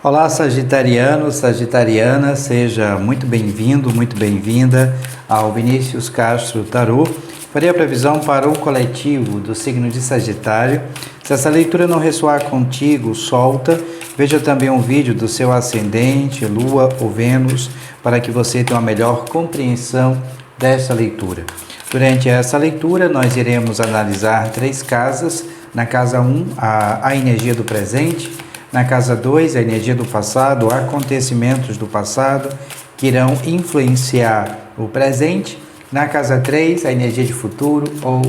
Olá, Sagitariano, Sagitariana, seja muito bem-vindo, muito bem-vinda ao Vinícius Castro Tarô. Farei a previsão para o coletivo do signo de Sagitário. Se essa leitura não ressoar contigo, solta. Veja também um vídeo do seu ascendente, Lua ou Vênus, para que você tenha uma melhor compreensão dessa leitura. Durante essa leitura, nós iremos analisar 3 casas. Na casa 1, a energia do presente. Na casa 2, a energia do passado, acontecimentos do passado que irão influenciar o presente. Na casa 3, a energia de futuro ou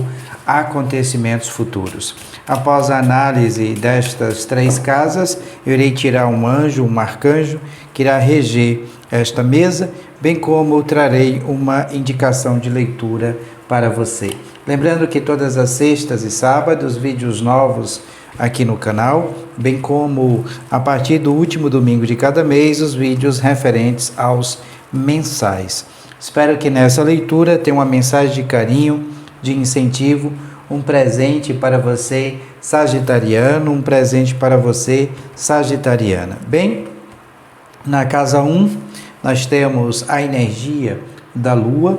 acontecimentos futuros. Após a análise destas 3 casas, eu irei tirar um anjo, um arcanjo, que irá reger esta mesa, bem como trarei uma indicação de leitura para você. Lembrando que todas as sextas e sábados, vídeos novos aqui no canal, bem como a partir do último domingo de cada mês, os vídeos referentes aos mensais. Espero que nessa leitura tenha uma mensagem de carinho, de incentivo, um presente para você, sagitariano, um presente para você, sagitariana. Bem, na casa 1, nós temos a energia da Lua.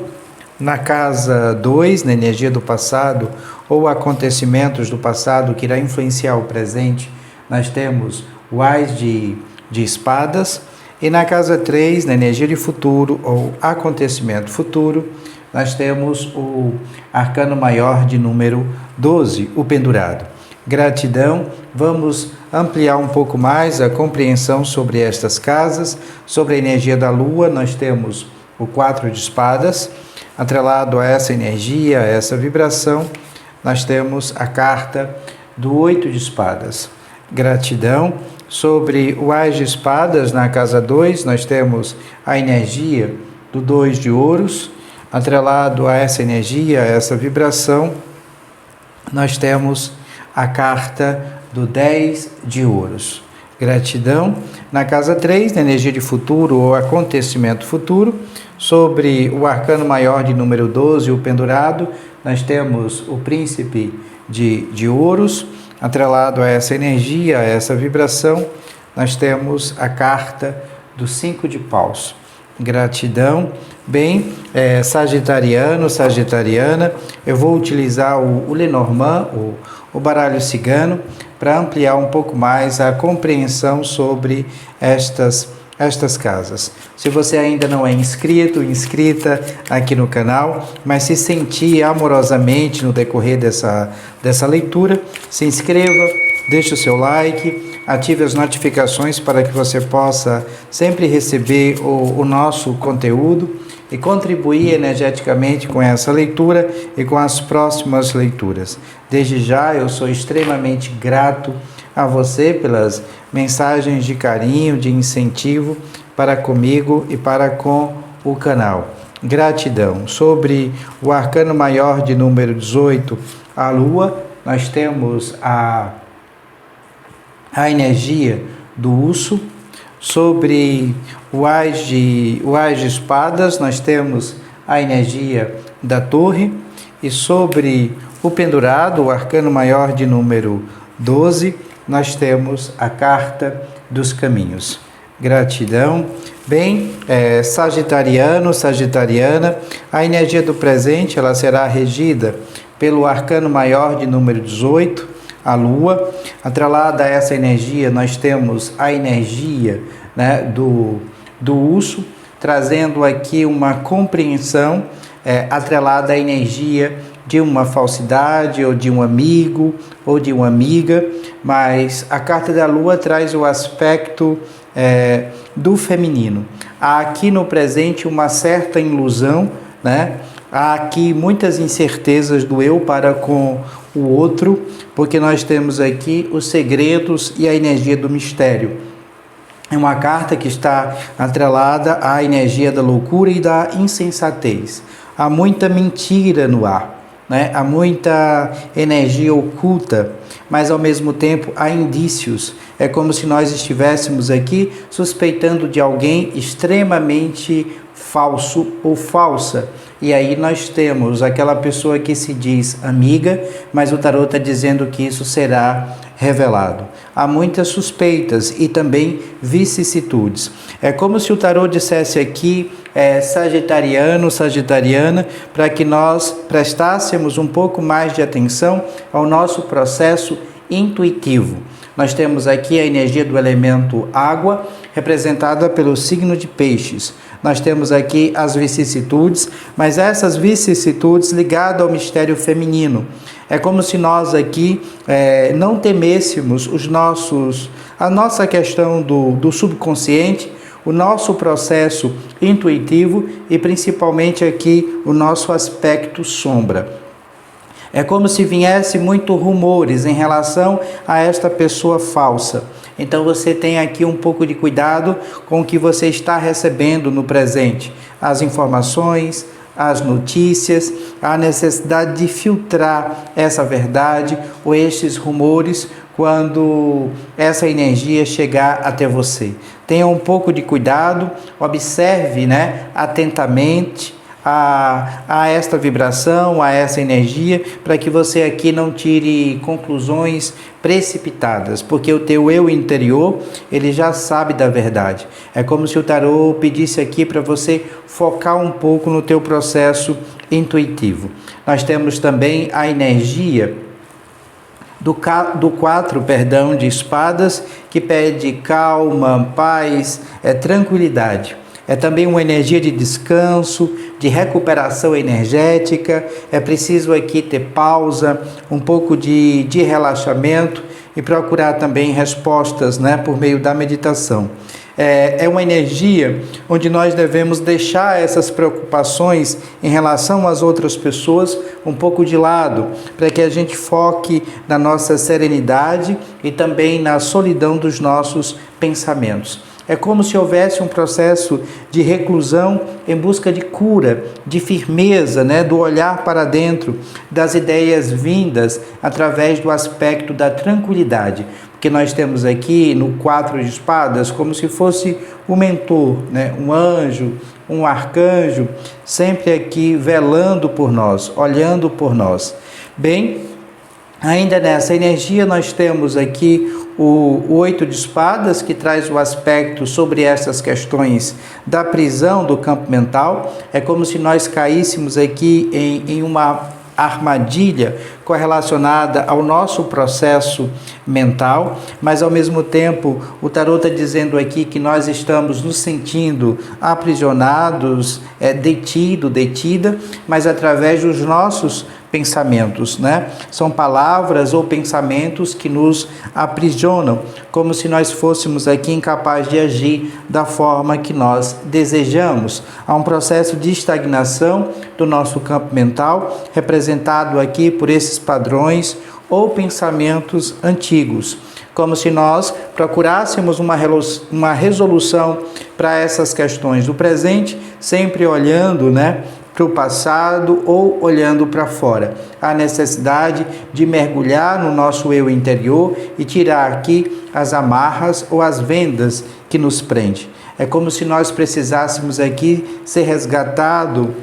Na casa 2, na energia do passado ou acontecimentos do passado que irá influenciar o presente, nós temos o Ás de espadas. E na casa 3, na energia de futuro ou acontecimento futuro, nós temos o arcano maior de número 12, o pendurado. Gratidão, vamos ampliar um pouco mais a compreensão sobre estas casas. Sobre a energia da Lua, nós temos o 4 de espadas. Atrelado a essa energia, a essa vibração, nós temos a carta do 8 de espadas. Gratidão. Sobre o Ás de espadas, na casa 2, nós temos a energia do 2 de ouros. Atrelado a essa energia, a essa vibração, nós temos a carta do 10 de ouros. Gratidão. Na casa 3, na energia de futuro ou acontecimento futuro, sobre o arcano maior de número 12, o pendurado, nós temos o príncipe de ouros. Atrelado a essa energia, a essa vibração, nós temos a carta do 5 de paus. Gratidão. Bem, sagitariano, sagitariana, eu vou utilizar o Lenormand, o baralho cigano, para ampliar um pouco mais a compreensão sobre estas casas. Se você ainda não é inscrito, inscrita aqui no canal, mas se sentir amorosamente no decorrer dessa leitura, se inscreva, deixe o seu like, ative as notificações para que você possa sempre receber o nosso conteúdo e contribuir energeticamente com essa leitura e com as próximas leituras. Desde já, eu sou extremamente grato a você pelas mensagens de carinho, de incentivo para comigo e para com o canal. Gratidão. Sobre o arcano maior de número 18, a Lua, nós temos a energia do urso. Sobre o Ás de espadas, nós temos a energia da torre. E sobre o pendurado, o arcano maior de número 12, nós temos a carta dos caminhos. Gratidão. Bem, sagitariano, sagitariana, a energia do presente ela será regida pelo arcano maior de número 18, a Lua. Atrelada a essa energia, nós temos a energia, do urso, trazendo aqui uma compreensão atrelada à energia de uma falsidade, ou de um amigo, ou de uma amiga, mas a carta da Lua traz o aspecto do feminino. Há aqui no presente uma certa ilusão, há aqui muitas incertezas do eu para com o outro, porque nós temos aqui os segredos e a energia do mistério. É uma carta que está atrelada à energia da loucura e da insensatez. Há muita mentira no ar, há muita energia oculta, mas ao mesmo tempo há indícios. É como se nós estivéssemos aqui suspeitando de alguém extremamente falso ou falsa. E aí nós temos aquela pessoa que se diz amiga, mas o tarô está dizendo que isso será revelado. Há muitas suspeitas e também vicissitudes. É como se o tarô dissesse aqui, sagitariano, sagitariana, para que nós prestássemos um pouco mais de atenção ao nosso processo intuitivo. Nós temos aqui a energia do elemento água, representada pelo signo de Peixes. Nós temos aqui as vicissitudes, mas essas vicissitudes ligadas ao mistério feminino. É como se nós aqui não temêssemos a nossa questão do subconsciente, o nosso processo intuitivo e principalmente aqui o nosso aspecto sombra. É como se viesse muito rumores em relação a esta pessoa falsa. Então você tem aqui um pouco de cuidado com o que você está recebendo no presente. As informações, as notícias, a necessidade de filtrar essa verdade ou estes rumores quando essa energia chegar até você. Tenha um pouco de cuidado, observe, atentamente a esta vibração, a essa energia, para que você aqui não tire conclusões precipitadas, porque o teu eu interior, ele já sabe da verdade. É como se o tarô pedisse aqui para você focar um pouco no teu processo intuitivo. Nós temos também a energia do 4 de espadas, que pede calma, paz, tranquilidade. É também uma energia de descanso, de recuperação energética. É preciso aqui ter pausa, um pouco de relaxamento e procurar também respostas, por meio da meditação. É uma energia onde nós devemos deixar essas preocupações em relação às outras pessoas um pouco de lado, para que a gente foque na nossa serenidade e também na solidão dos nossos pensamentos. É como se houvesse um processo de reclusão em busca de cura, de firmeza, do olhar para dentro, das ideias vindas através do aspecto da tranquilidade. Porque nós temos aqui no 4 de espadas como se fosse o mentor, um anjo, um arcanjo, sempre aqui velando por nós, olhando por nós. Bem, ainda nessa energia nós temos aqui o 8 de espadas, que traz o aspecto sobre essas questões da prisão do campo mental. É como se nós caíssemos aqui em uma armadilha correlacionada ao nosso processo mental, mas ao mesmo tempo o tarô está dizendo aqui que nós estamos nos sentindo aprisionados, detida, mas através dos nossos pensamentos, São palavras ou pensamentos que nos aprisionam, como se nós fôssemos aqui incapazes de agir da forma que nós desejamos. Há um processo de estagnação do nosso campo mental, representado aqui por esses padrões ou pensamentos antigos, como se nós procurássemos uma resolução para essas questões do presente, sempre olhando, para o passado ou olhando para fora. Há necessidade de mergulhar no nosso eu interior e tirar aqui as amarras ou as vendas que nos prendem. É como se nós precisássemos aqui ser resgatado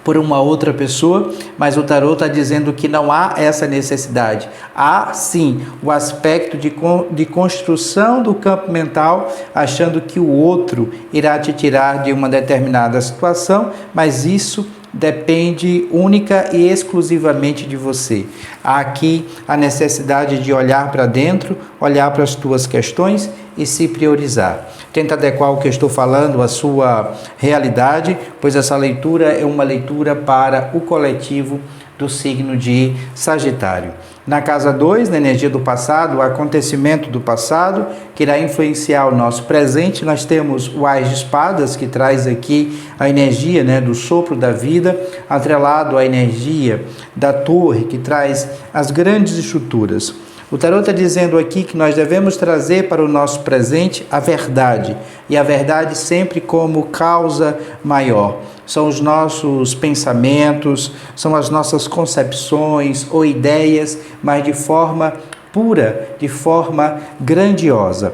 por uma outra pessoa, mas o tarô está dizendo que não há essa necessidade. Há sim o aspecto de construção do campo mental, achando que o outro irá te tirar de uma determinada situação, mas isso depende única e exclusivamente de você. Há aqui a necessidade de olhar para dentro, olhar para as tuas questões e se priorizar. Tenta adequar o que eu estou falando à sua realidade, pois essa leitura é uma leitura para o coletivo do signo de Sagitário. Na casa 2, na energia do passado, o acontecimento do passado, que irá influenciar o nosso presente, nós temos o Ás de Espadas, que traz aqui a energia do sopro da vida, atrelado à energia da torre, que traz as grandes estruturas. O tarô está dizendo aqui que nós devemos trazer para o nosso presente a verdade, e a verdade sempre como causa maior. São os nossos pensamentos, são as nossas concepções ou ideias, mas de forma pura, de forma grandiosa.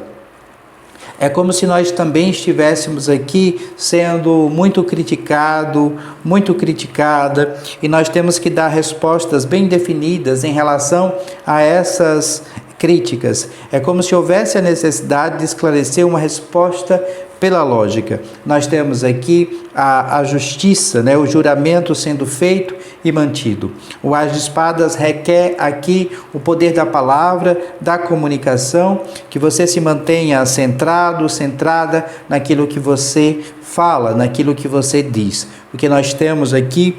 É como se nós também estivéssemos aqui sendo muito criticado, muito criticada, e nós temos que dar respostas bem definidas em relação a essas críticas. É como se houvesse a necessidade de esclarecer uma resposta pela lógica. Nós temos aqui a justiça, né? O juramento sendo feito e mantido. O As de Espadas requer aqui o poder da palavra, da comunicação, que você se mantenha centrado, centrada naquilo que você fala, naquilo que você diz. Porque nós temos aqui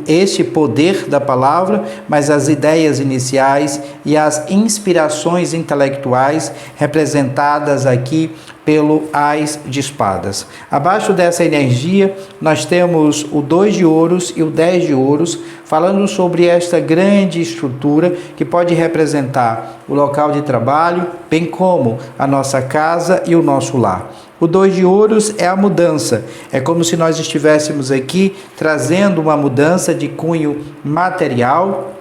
este poder da palavra, mas as ideias iniciais e as inspirações intelectuais representadas aqui pelo As de Espadas. Abaixo dessa energia, nós temos o 2 de ouros e o 10 de ouros, falando sobre esta grande estrutura que pode representar o local de trabalho, bem como a nossa casa e o nosso lar. O 2 de ouros é a mudança. É como se nós estivéssemos aqui trazendo uma mudança de cunho material,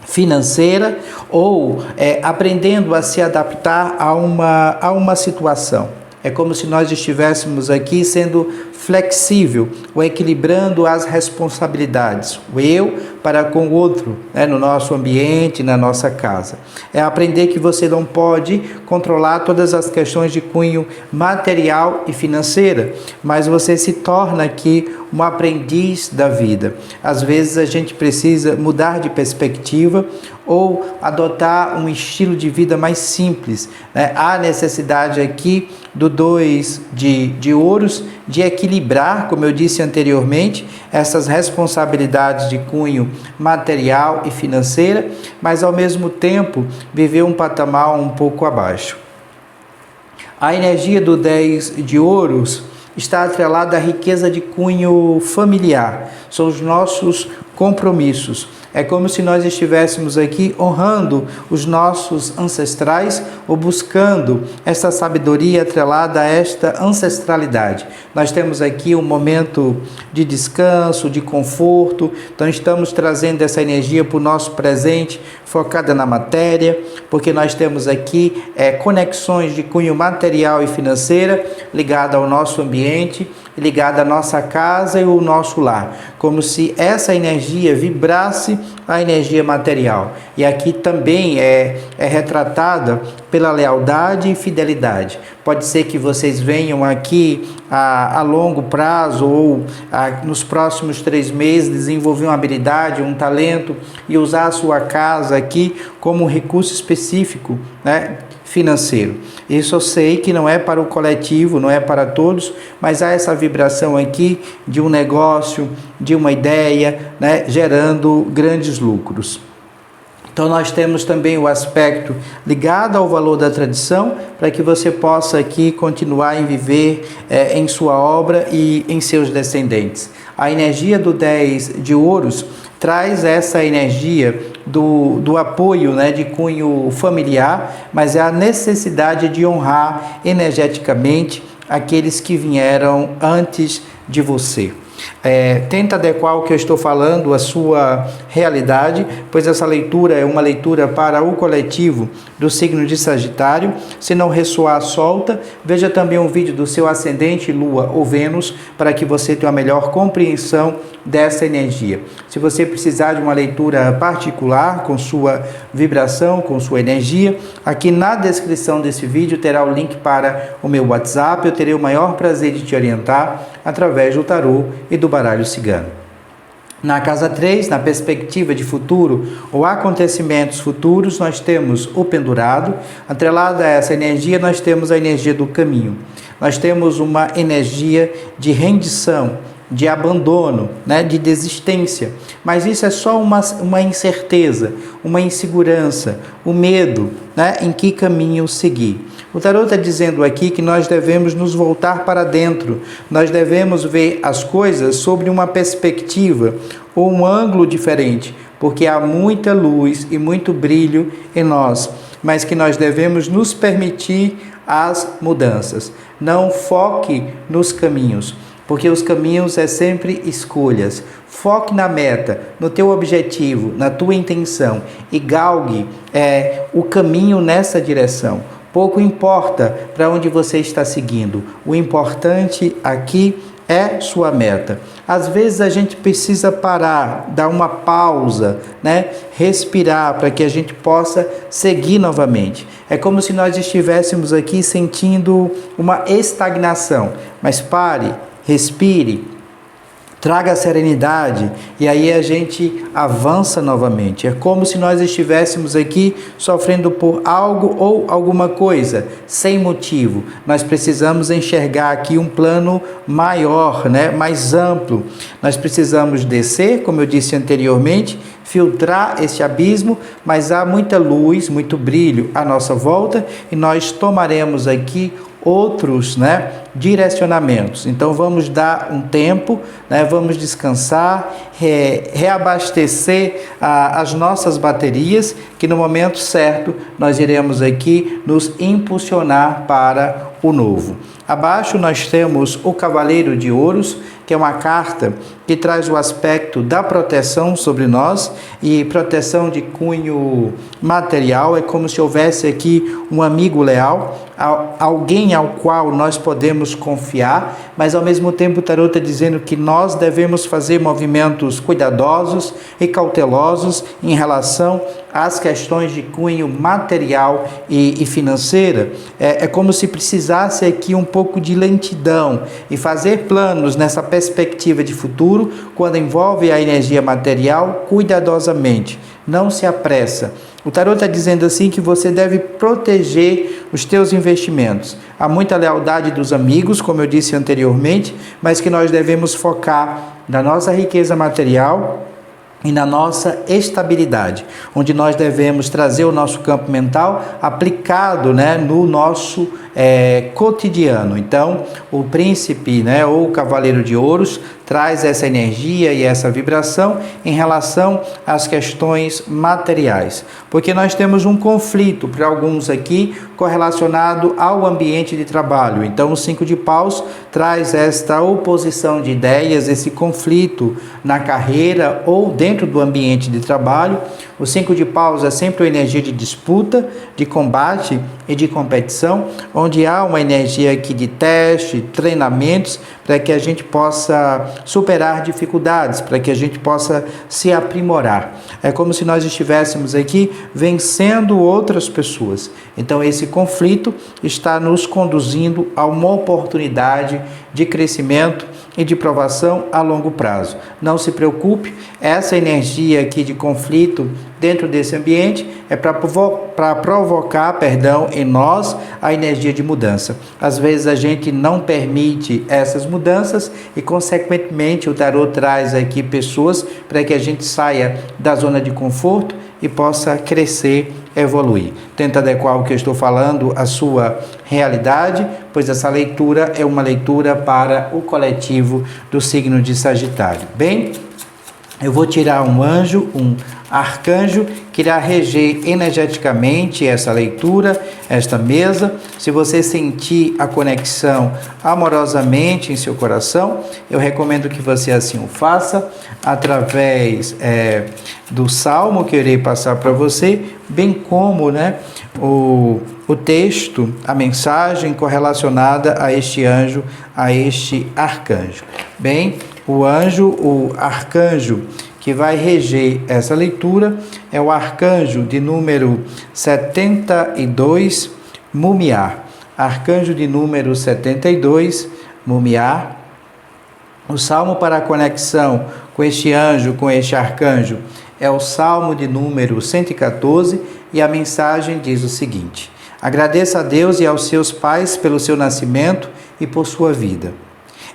financeira, ou aprendendo a se adaptar a uma situação. É como se nós estivéssemos aqui sendo flexível, ou equilibrando as responsabilidades, o eu para com o outro, né, no nosso ambiente, na nossa casa. É aprender que você não pode controlar todas as questões de cunho material e financeira, mas você se torna aqui um aprendiz da vida. Às vezes a gente precisa mudar de perspectiva ou adotar um estilo de vida mais simples, né? Há necessidade aqui do 2 de ouros de equilibrar, como eu disse anteriormente, essas responsabilidades de cunho material e financeira, mas ao mesmo tempo viver um patamar um pouco abaixo. A energia do 10 de ouros está atrelada à riqueza de cunho familiar, são os nossos compromissos. É como se nós estivéssemos aqui honrando os nossos ancestrais ou buscando essa sabedoria atrelada a esta ancestralidade. Nós temos aqui um momento de descanso, de conforto, então estamos trazendo essa energia para o nosso presente, focada na matéria, porque nós temos aqui conexões de cunho material e financeira ligada ao nosso ambiente, ligada à nossa casa e o nosso lar, como se essa energia vibrasse a energia material. E aqui também é retratada pela lealdade e fidelidade. Pode ser que vocês venham aqui a longo prazo ou nos próximos 3 meses desenvolver uma habilidade, um talento e usar a sua casa aqui como um recurso específico, né, financeiro. Isso eu sei que não é para o coletivo, não é para todos, mas há essa vibração aqui de um negócio, de uma ideia, né, gerando grandes lucros. Então nós temos também o aspecto ligado ao valor da tradição, para que você possa aqui continuar a viver em sua obra e em seus descendentes. A energia do 10 de ouros traz essa energia do apoio, né, de cunho familiar, mas é a necessidade de honrar energeticamente aqueles que vieram antes de você. Tenta adequar o que eu estou falando à sua realidade, pois essa leitura é uma leitura para o coletivo do signo de Sagitário. Se não ressoar, solta. Veja também um vídeo do seu ascendente, Lua ou Vênus, para que você tenha uma melhor compreensão dessa energia. Se você precisar de uma leitura particular com sua vibração, com sua energia, aqui na descrição desse vídeo terá o link para o meu WhatsApp. Eu terei o maior prazer de te orientar através do tarô e do baralho cigano. Na casa 3, na perspectiva de futuro ou acontecimentos futuros, nós temos o pendurado. Atrelada a essa energia, nós temos a energia do caminho. Nós temos uma energia de rendição, de abandono, né, de desistência. Mas isso é só uma incerteza, uma insegurança, o medo, né, em que caminho seguir. O tarô está dizendo aqui que nós devemos nos voltar para dentro, nós devemos ver as coisas sobre uma perspectiva ou um ângulo diferente, porque há muita luz e muito brilho em nós, mas que nós devemos nos permitir as mudanças. Não foque nos caminhos, porque os caminhos é sempre escolhas. Foque na meta, no teu objetivo, na tua intenção e galgue o caminho nessa direção. Pouco importa para onde você está seguindo. O importante aqui é sua meta. Às vezes a gente precisa parar, dar uma pausa, né? Respirar para que a gente possa seguir novamente. É como se nós estivéssemos aqui sentindo uma estagnação. Mas pare, respire, traga serenidade e aí a gente avança novamente. É como se nós estivéssemos aqui sofrendo por algo ou alguma coisa, sem motivo. Nós precisamos enxergar aqui um plano maior, né? Mais amplo. Nós precisamos descer, como eu disse anteriormente, filtrar esse abismo, mas há muita luz, muito brilho à nossa volta e nós tomaremos aqui outros, né, direcionamentos. Então vamos dar um tempo, né, vamos descansar, reabastecer as nossas baterias, que no momento certo nós iremos aqui nos impulsionar para o novo. Abaixo nós temos o Cavaleiro de Ouros, que é uma carta que traz o aspecto da proteção sobre nós, e proteção de cunho material. É como se houvesse aqui um amigo leal, alguém ao qual nós podemos confiar, mas ao mesmo tempo o tarot está dizendo que nós devemos fazer movimentos cuidadosos e cautelosos em relação às questões de cunho material e financeira. É como se precisasse aqui um pouco de lentidão e fazer planos nessa perspectiva de futuro, quando envolve a energia material, cuidadosamente. Não se apressa. O tarot está dizendo assim que você deve proteger os teus investimentos. Há muita lealdade dos amigos, como eu disse anteriormente, mas que nós devemos focar na nossa riqueza material e na nossa estabilidade, onde nós devemos trazer o nosso campo mental aplicado, né, no nosso cotidiano. Então, o príncipe, né, ou o Cavaleiro de Ouros traz essa energia e essa vibração em relação às questões materiais, porque nós temos um conflito para alguns aqui correlacionado ao ambiente de trabalho. Então, o 5 de paus traz esta oposição de ideias, esse conflito na carreira ou dentro do ambiente de trabalho. O 5 de paus é sempre uma energia de disputa, de combate e de competição, onde há uma energia aqui de teste, treinamentos, para que a gente possa superar dificuldades, para que a gente possa se aprimorar. É como se nós estivéssemos aqui vencendo outras pessoas. Então esse conflito está nos conduzindo a uma oportunidade de crescimento e de provação a longo prazo. Não se preocupe, essa energia aqui de conflito dentro desse ambiente é para provocar, em nós a energia de mudança. Às vezes a gente não permite essas mudanças e, consequentemente, o tarot traz aqui pessoas para que a gente saia da zona de conforto e possa crescer, evoluir. Tenta adequar o que eu estou falando à sua realidade, pois essa leitura é uma leitura para o coletivo do signo de Sagitário. Bem, eu vou tirar um anjo, um arcanjo, que irá reger energeticamente essa leitura, esta mesa. Se você sentir a conexão amorosamente em seu coração, eu recomendo que você assim o faça, através do salmo que eu irei passar para você, bem como, né, o texto, a mensagem correlacionada a este anjo, a este arcanjo. Bem, o anjo, o arcanjo que vai reger essa leitura é o arcanjo de número 72, Mumiar. Arcanjo de número 72, Mumiar. O salmo para a conexão com este anjo, com este arcanjo, é o salmo de número 114 e a mensagem diz o seguinte: agradeça a Deus e aos seus pais pelo seu nascimento e por sua vida.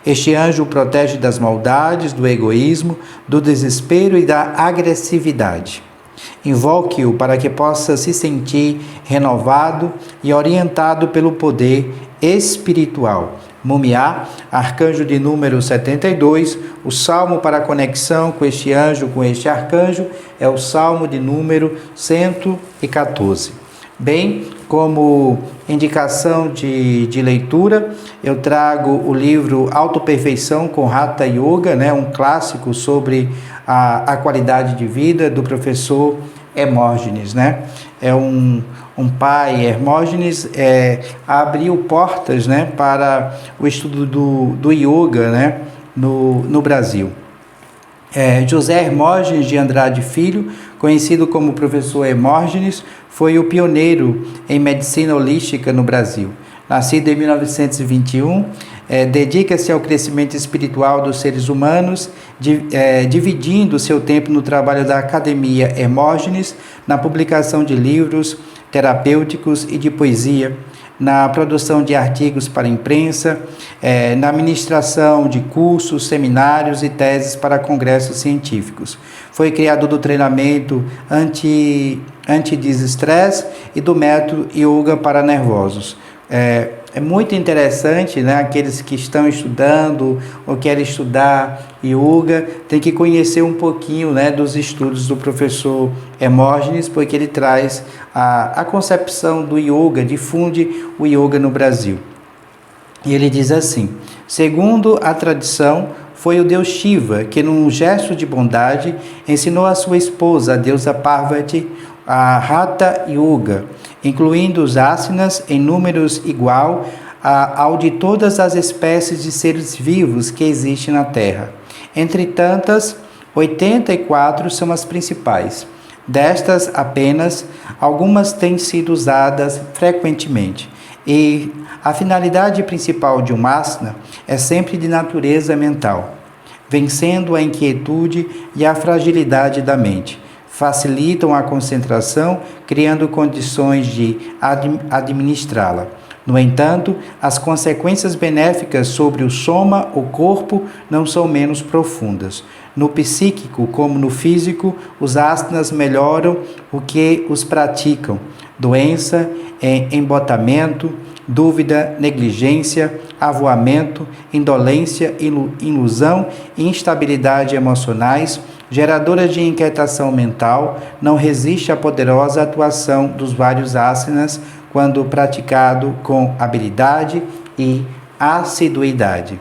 Este anjo o protege das maldades, do egoísmo, do desespero e da agressividade. Invoque-o para que possa se sentir renovado e orientado pelo poder espiritual. Mumiar, arcanjo de número 72, o salmo para a conexão com este anjo, com este arcanjo, é o salmo de número 114. Bem, como indicação de leitura, eu trago o livro Autoperfeição com Hatha Yoga, né, um clássico sobre a qualidade de vida do professor Hermógenes, né? É um um pai, Hermógenes, abriu portas, né, para o estudo do yoga, né, no Brasil. José Hermógenes de Andrade Filho, conhecido como professor Hermógenes, foi o pioneiro em medicina holística no Brasil. Nascido em 1921, dedica-se ao crescimento espiritual dos seres humanos, dividindo seu tempo no trabalho da Academia Hermógenes, na publicação de livros terapêuticos e de poesia, na produção de artigos para a imprensa, na ministração de cursos, seminários e teses para congressos científicos. Foi criador do treinamento anti-desestresse e do método Yoga para nervosos. É muito interessante, né? Aqueles que estão estudando ou querem estudar yoga, tem que conhecer um pouquinho, né, dos estudos do professor Hermógenes, porque ele traz a concepção do yoga, difunde o yoga no Brasil. E ele diz assim: segundo a tradição, foi o deus Shiva que, num gesto de bondade, ensinou a sua esposa, a deusa Parvati, a Hatha Yoga, incluindo os asanas em números igual ao de todas as espécies de seres vivos que existem na Terra. Entre tantas, 84 são as principais. Destas, apenas algumas têm sido usadas frequentemente. E a finalidade principal de um asana é sempre de natureza mental, vencendo a inquietude e a fragilidade da mente. Facilitam a concentração, criando condições de administrá-la. No entanto, as consequências benéficas sobre o soma, o corpo, não são menos profundas. No psíquico como no físico, os asanas melhoram o que os praticam. Doença, embotamento, dúvida, negligência, avoamento, indolência, ilusão e instabilidade emocionais, geradoras de inquietação mental, não resiste à poderosa atuação dos vários asanas quando praticado com habilidade e assiduidade.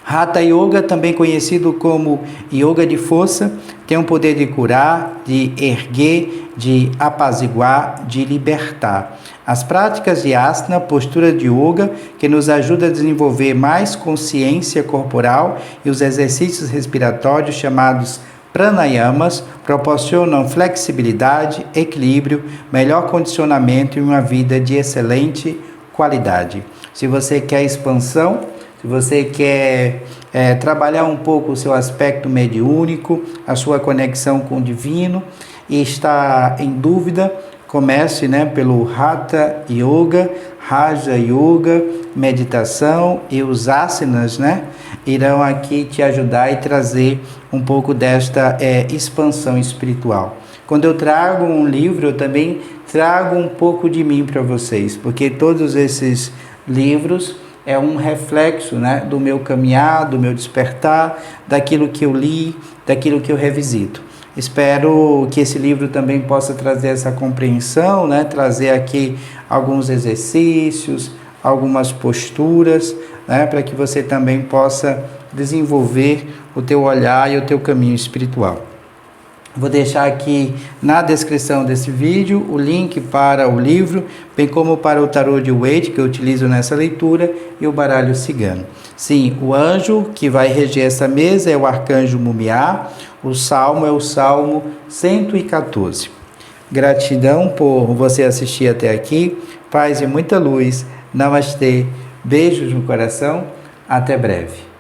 Hatha Yoga, também conhecido como Yoga de força, tem o poder de curar, de erguer, de apaziguar, de libertar. As práticas de asana, postura de yoga, que nos ajuda a desenvolver mais consciência corporal, e os exercícios respiratórios chamados pranayamas proporcionam flexibilidade, equilíbrio, melhor condicionamento e uma vida de excelente qualidade. Se você quer expansão, se você quer trabalhar um pouco o seu aspecto mediúnico, a sua conexão com o divino e está em dúvida, comece, né, pelo Hatha Yoga, Raja Yoga, meditação, e os asanas, né, irão aqui te ajudar e trazer um pouco desta expansão espiritual. Quando eu trago um livro, eu também trago um pouco de mim para vocês, porque todos esses livros é um reflexo, né, do meu caminhar, do meu despertar, daquilo que eu li, daquilo que eu revisito. Espero que esse livro também possa trazer essa compreensão, né, trazer aqui alguns exercícios, algumas posturas, né, para que você também possa desenvolver o teu olhar e o teu caminho espiritual. Vou deixar aqui na descrição desse vídeo o link para o livro, bem como para o tarô de Wade, que eu utilizo nessa leitura, e o baralho cigano. Sim, o anjo que vai reger essa mesa é o arcanjo Mumiá, o salmo é o Salmo 114. Gratidão por você assistir até aqui, paz e muita luz, namastê, beijos no coração, até breve.